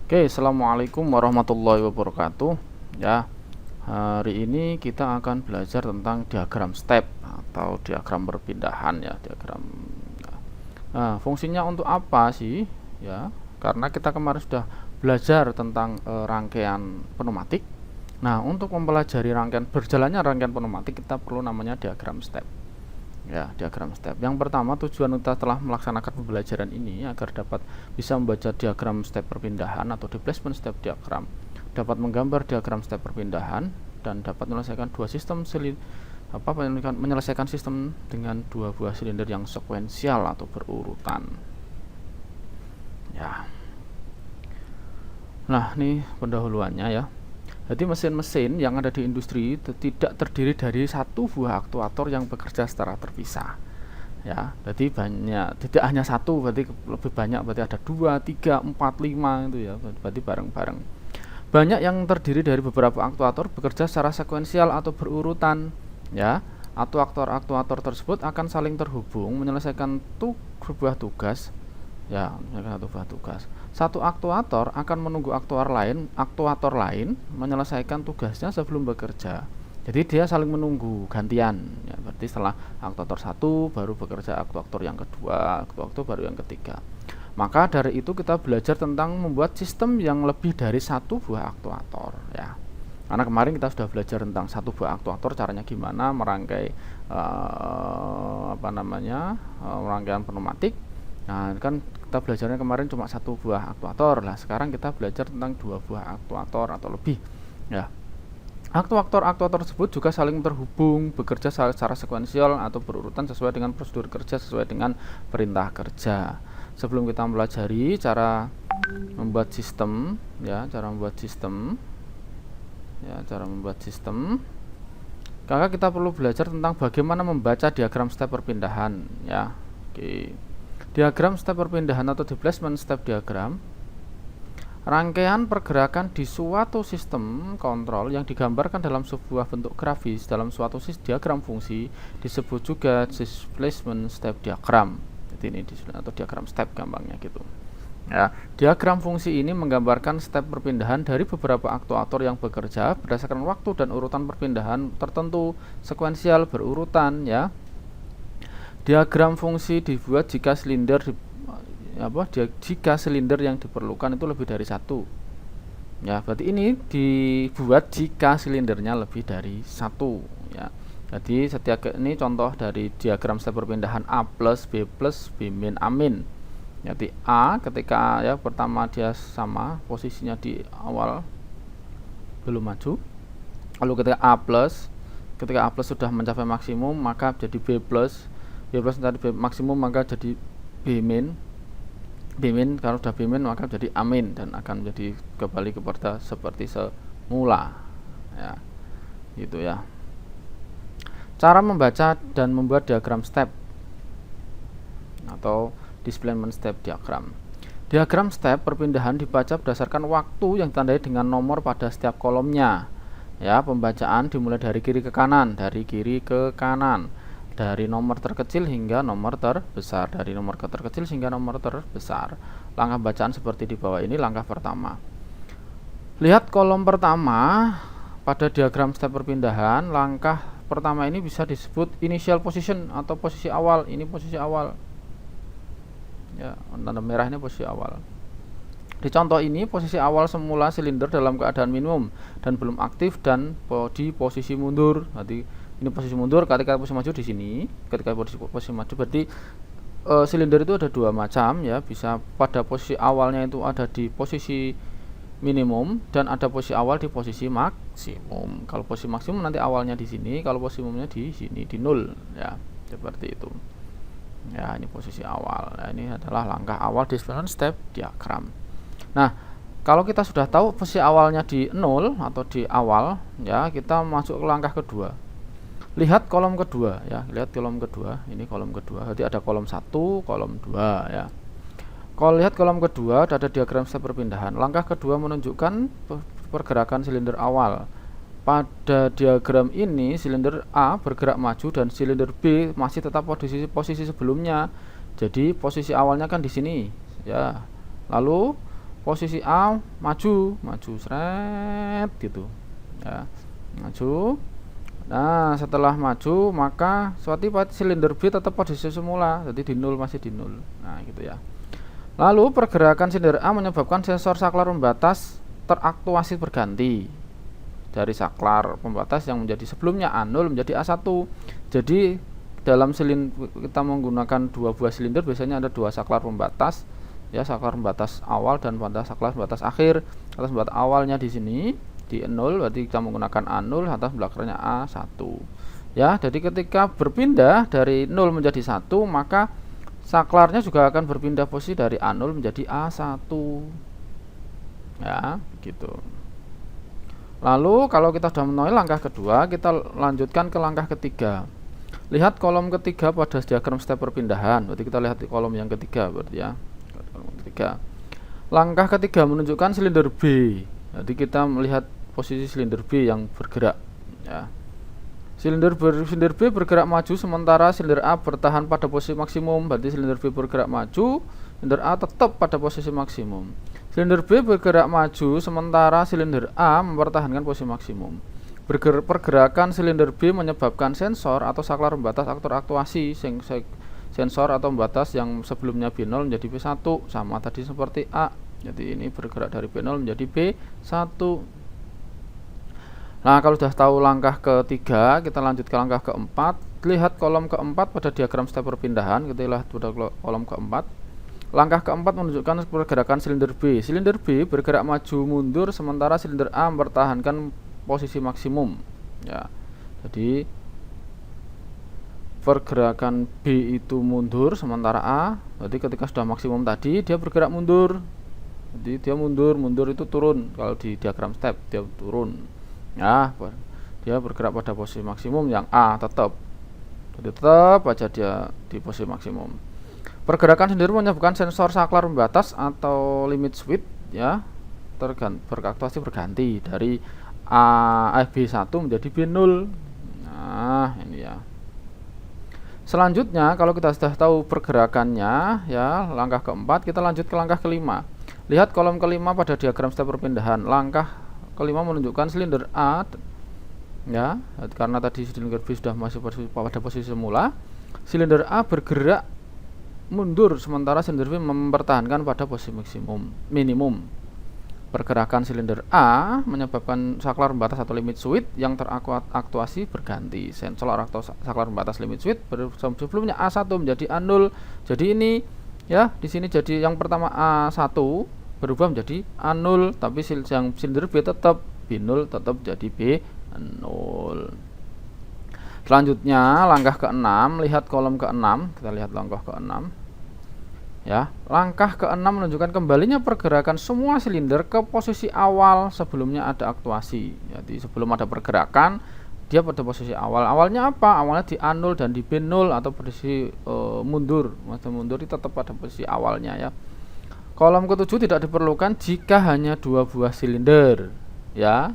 Oke, assalamualaikum warahmatullahi wabarakatuh. Ya, hari ini kita akan belajar tentang diagram step atau diagram perpindahan ya, diagram. Nah, fungsinya untuk apa sih? Ya, karena kita kemarin sudah belajar tentang rangkaian pneumatik. Nah, untuk mempelajari berjalannya rangkaian pneumatik kita perlu namanya diagram step. Ya, diagram step. Yang pertama, tujuan kita telah melaksanakan pembelajaran ini agar dapat bisa membaca diagram step perpindahan atau displacement step diagram, dapat menggambar diagram step perpindahan, dan dapat menyelesaikan menyelesaikan sistem dengan dua buah silinder yang sekuensial atau berurutan. Ya. Nah, ini pendahuluannya ya. Jadi mesin-mesin yang ada di industri tidak terdiri dari satu buah aktuator yang bekerja secara terpisah. Ya, jadi tidak hanya satu, berarti lebih banyak, berarti ada 2, 3, 4, 5 itu ya, berarti bareng-bareng. Banyak yang terdiri dari beberapa aktuator bekerja secara sekuensial atau berurutan, ya. Aktuator tersebut akan saling terhubung menyelesaikan sebuah tugas. Ya, satu buah tugas. Satu aktuator akan menunggu aktuator lain menyelesaikan tugasnya sebelum bekerja. Jadi dia saling menunggu gantian. Ya, berarti setelah aktuator satu baru bekerja aktuator yang kedua, aktuator baru yang ketiga. Maka dari itu kita belajar tentang membuat sistem yang lebih dari satu buah aktuator. Ya, karena kemarin kita sudah belajar tentang satu buah aktuator, caranya gimana merangkai rangkaian pneumatik. Nah, kan kita belajarnya kemarin cuma satu buah aktuator. Nah, sekarang kita belajar tentang dua buah aktuator atau lebih. Ya. Aktuator tersebut juga saling terhubung, bekerja secara sekuensial atau berurutan sesuai dengan prosedur kerja, sesuai dengan perintah kerja. Sebelum kita mempelajari cara membuat sistem, kakak kita perlu belajar tentang bagaimana membaca diagram step perpindahan, ya. Oke. Diagram step perpindahan atau displacement step diagram, rangkaian pergerakan di suatu sistem kontrol yang digambarkan dalam sebuah bentuk grafis dalam suatu diagram fungsi disebut juga displacement step diagram. Jadi ini atau diagram step gampangnya gitu. Ya, diagram fungsi ini menggambarkan step perpindahan dari beberapa aktuator yang bekerja berdasarkan waktu dan urutan perpindahan tertentu, sekuensial berurutan ya. Diagram fungsi dibuat jika silinder yang diperlukan itu lebih dari satu. Ya, berarti ini dibuat jika silindernya lebih dari satu. Ya, jadi ini contoh dari diagram step perpindahan A plus B min A min. Jadi A ketika ya pertama dia sama posisinya di awal belum maju. Lalu ketika A plus sudah mencapai maksimum maka jadi B plus tadi B maksimum maka jadi B min, kalau sudah B min maka jadi A min dan akan menjadi kembali kepada seperti semula ya, gitu ya. Cara membaca dan membuat diagram step atau displacement step diagram. Diagram step perpindahan dibaca berdasarkan waktu yang ditandai dengan nomor pada setiap kolomnya ya. Pembacaan dimulai dari kiri ke kanan, dari nomor terkecil hingga nomor terbesar, dari nomor terkecil hingga nomor terbesar. Langkah bacaan seperti di bawah ini. Langkah pertama, lihat kolom pertama pada diagram step perpindahan. Langkah pertama ini bisa disebut initial position atau posisi awal. Ini posisi awal ya, tanda merah ini posisi awal. Di contoh ini posisi awal semula silinder dalam keadaan minimum dan belum aktif dan di posisi mundur. Nanti ini posisi mundur, ketika posisi maju di sini, ketika posisi maju berarti silinder itu ada dua macam ya, bisa pada posisi awalnya itu ada di posisi minimum dan ada posisi awal di posisi maksimum. Kalau posisi maksimum nanti awalnya di sini, kalau posisi minimumnya di sini di nol ya, seperti itu. Ya, ini posisi awal. Nah, ini adalah langkah awal displacement step diagram. Nah, kalau kita sudah tahu posisi awalnya di 0 atau di awal ya, kita masuk ke langkah kedua. Lihat kolom kedua ya, ini kolom kedua. Jadi ada kolom 1, kolom 2 ya. Kalau lihat kolom kedua ada diagram step perpindahan. Langkah kedua menunjukkan pergerakan silinder awal. Pada diagram ini silinder A bergerak maju dan silinder B masih tetap posisi sebelumnya. Jadi posisi awalnya kan di sini ya. Lalu posisi A maju seret gitu ya, maju. Nah, setelah maju maka suatu silinder B tetap posisi semula, jadi di nol, masih di nol. Nah, gitu ya. Lalu pergerakan silinder A menyebabkan sensor saklar pembatas teraktuasi berganti dari saklar pembatas yang menjadi sebelumnya A0 menjadi A1. Jadi dalam silinder kita menggunakan dua buah silinder, biasanya ada dua saklar pembatas ya, saklar pembatas awal dan saklar pembatas akhir. Atas pembatas awalnya di sini di 0, berarti kita menggunakan A0, atas belakangnya A1 ya. Jadi ketika berpindah dari 0 menjadi 1, maka saklarnya juga akan berpindah posisi dari A0 menjadi A1 ya, begitu. Lalu kalau kita sudah memenuhi langkah kedua, kita lanjutkan ke langkah ketiga. Lihat kolom ketiga pada diagram step perpindahan. Berarti kita lihat di kolom yang ketiga, berarti ya, kolom ketiga. Langkah ketiga menunjukkan silinder B. Jadi kita melihat posisi silinder B yang bergerak ya. Silinder B bergerak maju sementara silinder A bertahan pada posisi maksimum. Berarti silinder B bergerak maju, silinder A tetap pada posisi maksimum. Silinder B bergerak maju sementara silinder A mempertahankan posisi maksimum. Pergerakan silinder B menyebabkan sensor atau saklar pembatas aktuasi. Sensor atau pembatas yang sebelumnya B0 menjadi B1, sama tadi seperti A. Jadi ini bergerak dari B0 menjadi B1. Nah, kalau sudah tahu langkah ketiga, kita lanjut ke langkah keempat. Lihat kolom keempat pada diagram step perpindahan. Kita lihat pada kolom keempat. Langkah keempat menunjukkan pergerakan silinder B. Silinder B bergerak maju mundur sementara silinder A mempertahankan posisi maksimum. Ya, jadi pergerakan B itu mundur sementara A. Berarti ketika sudah maksimum tadi dia bergerak mundur. Jadi dia mundur itu turun. Kalau di diagram step dia turun. Ya, dia bergerak pada posisi maksimum yang A tetap. Jadi tetap aja dia di posisi maksimum. Pergerakan sendiri menyebabkan sensor saklar pembatas atau limit switch ya beraktuasi berganti dari B1 menjadi B0. Nah, ini ya. Selanjutnya kalau kita sudah tahu pergerakannya ya, langkah keempat, kita lanjut ke langkah kelima. Lihat kolom kelima pada diagram step perpindahan. Langkah kelima menunjukkan silinder A ya, karena tadi silinder B sudah masih pada posisi semula. Silinder A bergerak mundur sementara silinder B mempertahankan pada posisi minimum. Pergerakan silinder A menyebabkan saklar pembatas atau limit switch yang teraktuasi berganti. Sensor atau saklar pembatas limit switch sebelumnya A1 menjadi A0. Jadi ini ya, di sini jadi yang pertama A1 berubah menjadi A0, tapi yang silinder B tetap B0 tetap jadi B0. Selanjutnya langkah ke-6, lihat kolom ke-6. Kita lihat langkah ke-6. Ya, langkah ke-6 menunjukkan kembalinya pergerakan semua silinder ke posisi awal sebelumnya ada aktuasi. Jadi sebelum ada pergerakan dia pada posisi awal. Awalnya apa? Awalnya di A0 dan di B0 atau posisi mundur. Masa mundur itu tetap pada posisi awalnya ya. Kolom ke-7 tidak diperlukan jika hanya dua buah silinder ya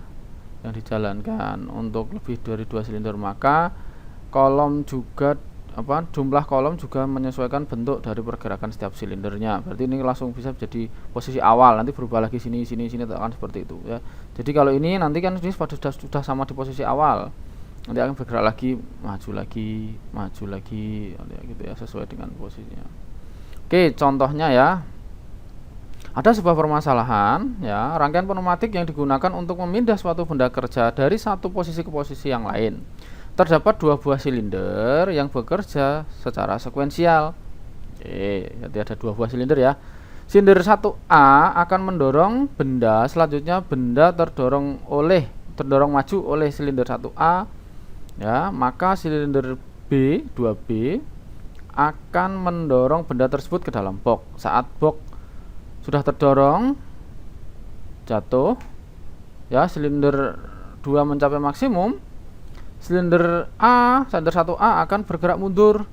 yang dijalankan. Untuk lebih dari dua silinder maka kolom juga jumlah kolom juga menyesuaikan bentuk dari pergerakan setiap silindernya. Berarti ini langsung bisa jadi posisi awal, nanti berubah lagi sini akan seperti itu ya. Jadi kalau ini nanti kan ini sudah sama di posisi awal, nanti akan bergerak lagi, maju lagi gitu ya, sesuai dengan posisinya. Oke, contohnya ya, ada sebuah permasalahan ya, rangkaian pneumatik yang digunakan untuk memindah suatu benda kerja dari satu posisi ke posisi yang lain. Terdapat dua buah silinder yang bekerja secara sekuensial. Jadi ada dua buah silinder ya. Silinder 1A akan mendorong benda, selanjutnya benda terdorong maju oleh silinder 1A ya, maka silinder B 2B akan mendorong benda tersebut ke dalam box. Saat box sudah terdorong jatuh ya, silinder 2 mencapai maksimum, silinder 1A akan bergerak mundur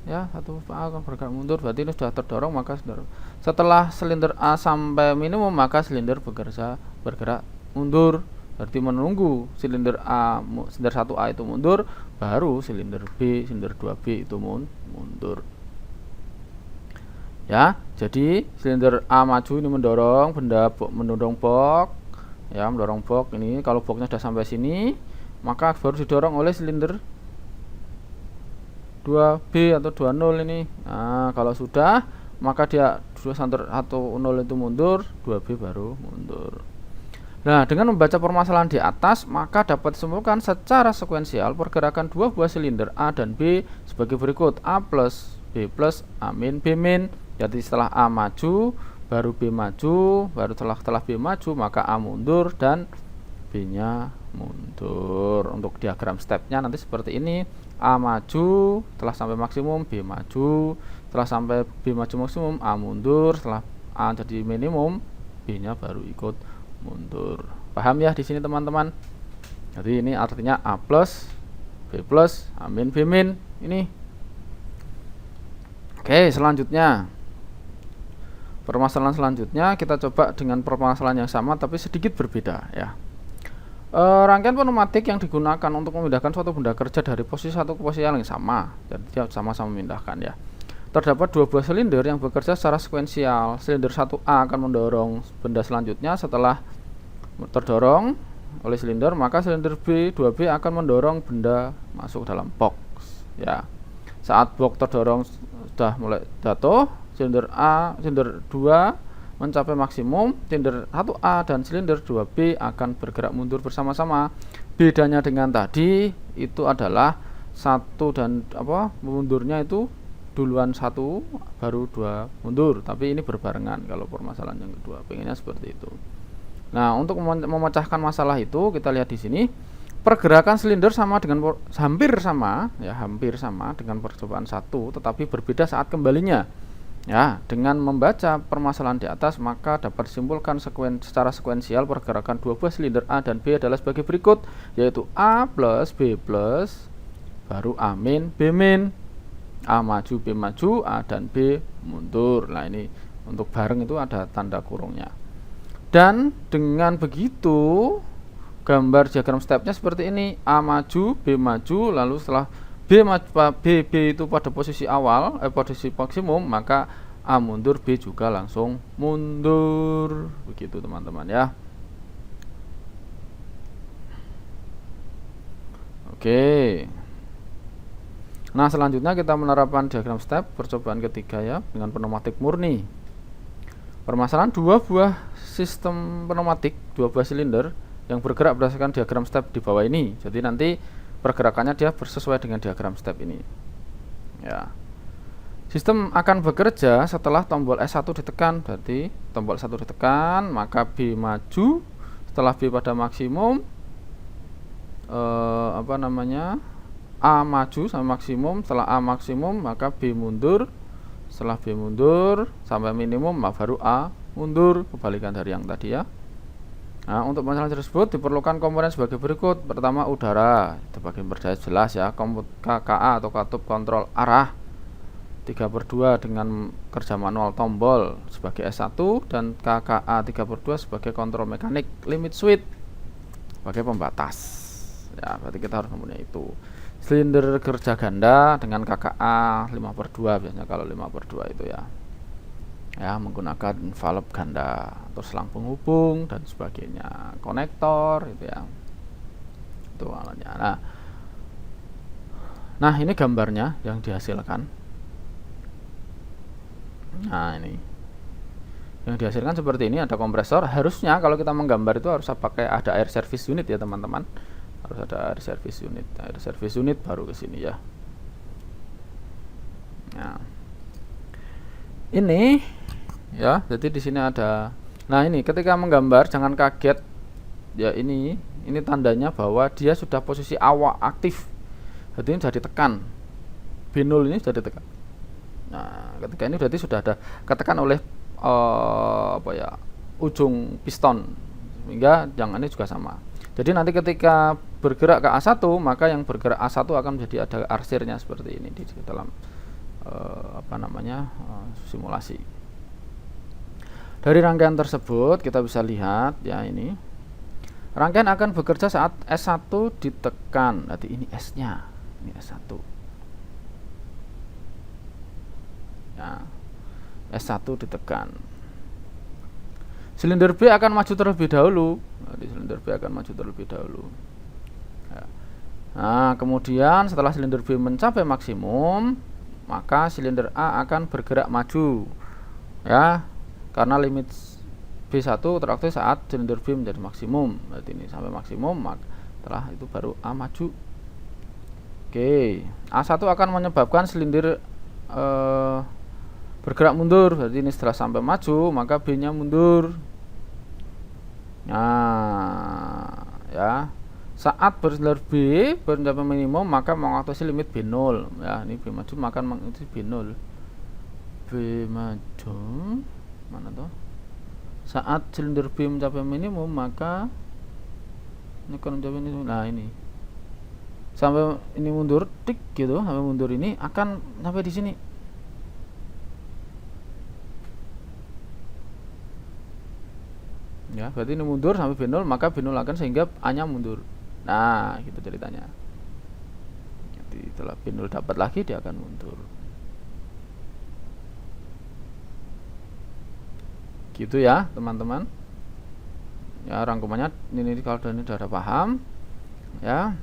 ya, 1A akan bergerak mundur. Berarti ini sudah terdorong, maka setelah silinder A sampai minimum maka silinder bergerak mundur. Berarti menunggu silinder 1A itu mundur, baru silinder B, silinder 2B itu mundur. Ya, jadi silinder A maju ini mendorong mendorong box, ya, mendorong box ini. Kalau boxnya sudah sampai sini, maka baru didorong oleh silinder 2B atau 20 ini. Nah, kalau sudah, maka dia 210 itu mundur, 2B baru mundur. Nah, dengan membaca permasalahan di atas, maka dapat disimpulkan secara sekuensial pergerakan dua buah silinder A dan B sebagai berikut: A plus, B plus, A min, B min. Jadi setelah A maju, baru B maju, baru setelah B maju, maka A mundur dan B-nya mundur. Untuk diagram stepnya nanti seperti ini: A maju, setelah sampai maksimum, B maju, setelah sampai B maju maksimum, A mundur, setelah A jadi minimum, B-nya baru ikut mundur. Paham ya di sini teman-teman? Jadi ini artinya A plus, B plus, A min, B min. Ini. Oke, selanjutnya. Permasalahan selanjutnya kita coba dengan permasalahan yang sama tapi sedikit berbeda ya. Rangkaian pneumatik yang digunakan untuk memindahkan suatu benda kerja dari posisi satu ke posisi yang sama. Jadi dia sama-sama memindahkan ya. Terdapat dua buah silinder yang bekerja secara sekuensial. Silinder 1A akan mendorong benda selanjutnya. Setelah terdorong oleh silinder, maka silinder B 2B akan mendorong benda masuk dalam box ya. Saat box terdorong sudah mulai jatuh, silinder 2 mencapai maksimum, silinder 1A dan silinder 2B akan bergerak mundur bersama-sama. Bedanya dengan tadi itu adalah satu dan mundurnya itu duluan 1 baru 2 mundur, tapi ini berbarengan. Kalau permasalahan yang kedua pengennya seperti itu. Nah, untuk memecahkan masalah itu kita lihat di sini pergerakan silinder sama dengan hampir sama dengan percobaan 1, tetapi berbeda saat kembalinya. Ya, dengan membaca permasalahan di atas maka dapat disimpulkan secara sekuensial pergerakan dua buah silinder A dan B adalah sebagai berikut, yaitu A plus, B plus, baru A min, B min. A maju, B maju, A dan B mundur. Nah, ini untuk bareng itu ada tanda kurungnya. Dan dengan begitu gambar diagram stepnya seperti ini: A maju, B maju, lalu setelah B itu pada posisi awal, posisi maksimum, maka A mundur, B juga langsung mundur. Begitu teman-teman ya. Oke. Nah, selanjutnya kita menerapkan diagram step percobaan ketiga ya, dengan pneumatik murni. Permasalahan dua buah sistem pneumatik, dua buah silinder yang bergerak berdasarkan diagram step di bawah ini. Jadi nanti pergerakannya dia sesuai dengan diagram step ini. Ya. Sistem akan bekerja setelah tombol S1 ditekan. Berarti tombol S1 ditekan, maka B maju. Setelah B pada maksimum, A maju sampai maksimum. Setelah A maksimum, maka B mundur. Setelah B mundur sampai minimum, baru A mundur, kebalikan dari yang tadi ya. Nah, untuk masalah tersebut diperlukan komponen sebagai berikut. Pertama, udara. Itu bagian berdaya jelas ya. KKA atau katup kontrol arah 3/2 dengan kerja manual tombol sebagai S1, dan KKA 3/2 sebagai kontrol mekanik limit switch sebagai pembatas. Ya, berarti kita harus mempunyai itu. Silinder kerja ganda dengan KKA 5/2 biasanya kalau 5/2 itu ya. Ya, menggunakan valve ganda atau selang penghubung dan sebagainya, konektor itu ya. Itu alatnya. Nah, ini gambarnya yang dihasilkan. Nah, ini yang dihasilkan seperti ini. Ada kompresor. Harusnya kalau kita menggambar itu harus ada air service unit ya teman-teman. Harus ada air service unit. Air service unit baru ke sini ya. Nah, ini ya, jadi di sini ada. Nah, ini ketika menggambar jangan kaget ya, ini tandanya bahwa dia sudah posisi awal aktif. Jadi ini sudah ditekan. B0 ini sudah ditekan. Nah, ketika ini berarti sudah ada ketekan oleh ujung piston, sehingga yang ini juga sama. Jadi nanti ketika bergerak ke A1, maka yang bergerak A1 akan menjadi ada arsirnya seperti ini di dalam simulasi. Dari rangkaian tersebut kita bisa lihat ya, ini rangkaian akan bekerja saat S1 ditekan. Nanti ini S-nya, ini S1. Ya. S1 ditekan. Silinder B akan maju terlebih dahulu. Silinder B akan maju terlebih dahulu. Nah, kemudian setelah silinder B mencapai maksimum, maka silinder A akan bergerak maju. Ya, karena limit B1 teraktif saat silinder B menjadi maksimum. Berarti ini sampai maksimum, maka setelah itu baru A maju. Oke, A1 akan menyebabkan silinder bergerak mundur. Berarti ini setelah sampai maju, maka B-nya mundur. Nah, ya. Saat bersilinder B mencapai minimum, maka mengaktifasi limit B0. Ya, ini B maju maka mengaktifasi B0. B maju mana tuh? Saat silinder B mencapai minimum, maka ini kan mencapai minimum. Nah, ini sampai ini mundur tik gitu, sampai mundur ini akan sampai di sini. Ya, berarti ini mundur sampai B0, maka B0 akan sehingga A-nya mundur. Nah, gitu ceritanya. Jadi setelah B0 dapat lagi, dia akan mundur. Gitu ya, teman-teman. Ya, rangkumannya ini kalau ini sudah ada paham. Ya.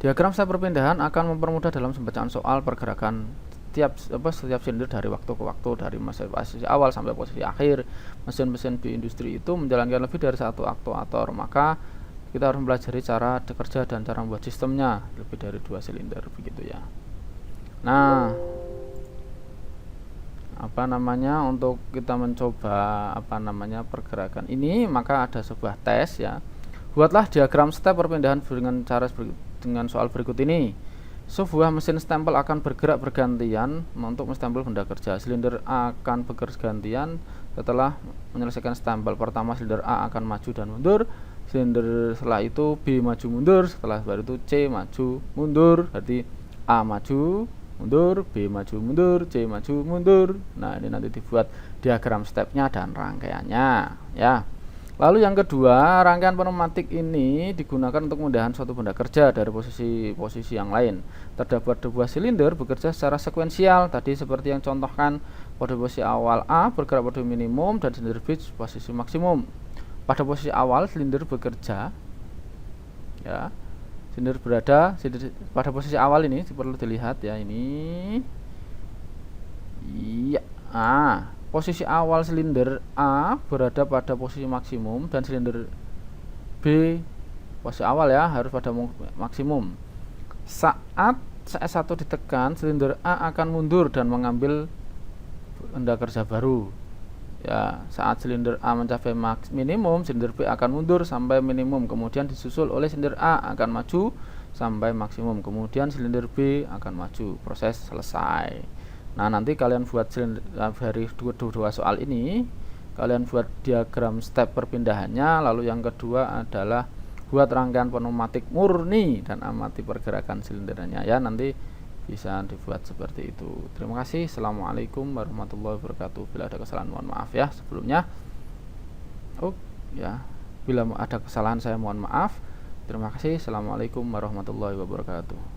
Diagram step perpindahan akan mempermudah dalam pembacaan soal pergerakan setiap silinder dari waktu ke waktu, dari posisi awal sampai posisi akhir. Mesin-mesin di industri itu menjalankan lebih dari satu aktuator, maka kita harus mempelajari cara kerja dan cara membuat sistemnya lebih dari 2 silinder, begitu ya. Nah, untuk kita mencoba pergerakan ini, maka ada sebuah tes ya. Buatlah diagram step perpindahan dengan soal berikut ini. Sebuah mesin stempel akan bergerak bergantian untuk menstempel benda kerja. Silinder A akan bekerja gantian setelah menyelesaikan stempel. Pertama silinder A akan maju dan mundur. Silinder setelah itu B maju mundur. Setelah baru itu C maju mundur. Berarti A maju mundur, B maju mundur, C maju mundur. Nah, ini nanti dibuat diagram stepnya dan rangkaiannya ya. Lalu yang kedua, rangkaian pneumatik ini digunakan untuk memindahan suatu benda kerja dari posisi yang lain. Terdapat 2 silinder bekerja secara sekuensial, tadi seperti yang contohkan. Pada posisi awal A bergerak pada minimum dan silinder B posisi maksimum. Pada posisi awal silinder bekerja ya. Silinder berada pada posisi awal ini perlu dilihat ya, ini. Iya. Posisi awal silinder A berada pada posisi maksimum dan silinder B posisi awal ya harus pada maksimum. Saat S1 ditekan, silinder A akan mundur dan mengambil benda kerja baru. Ya, saat silinder A mencapai minimum, silinder B akan mundur sampai minimum, kemudian disusul oleh silinder A akan maju sampai maksimum, kemudian silinder B akan maju. Proses selesai. Nah, nanti kalian buat dari dua soal ini, kalian buat diagram step perpindahannya. Lalu yang kedua adalah buat rangkaian pneumatik murni dan amati pergerakan silindernya ya. Nanti bisa dibuat seperti itu. Terima kasih. Assalamualaikum warahmatullahi wabarakatuh. Bila ada kesalahan mohon maaf ya sebelumnya. Bila ada kesalahan saya mohon maaf. Terima kasih. Assalamualaikum warahmatullahi wabarakatuh.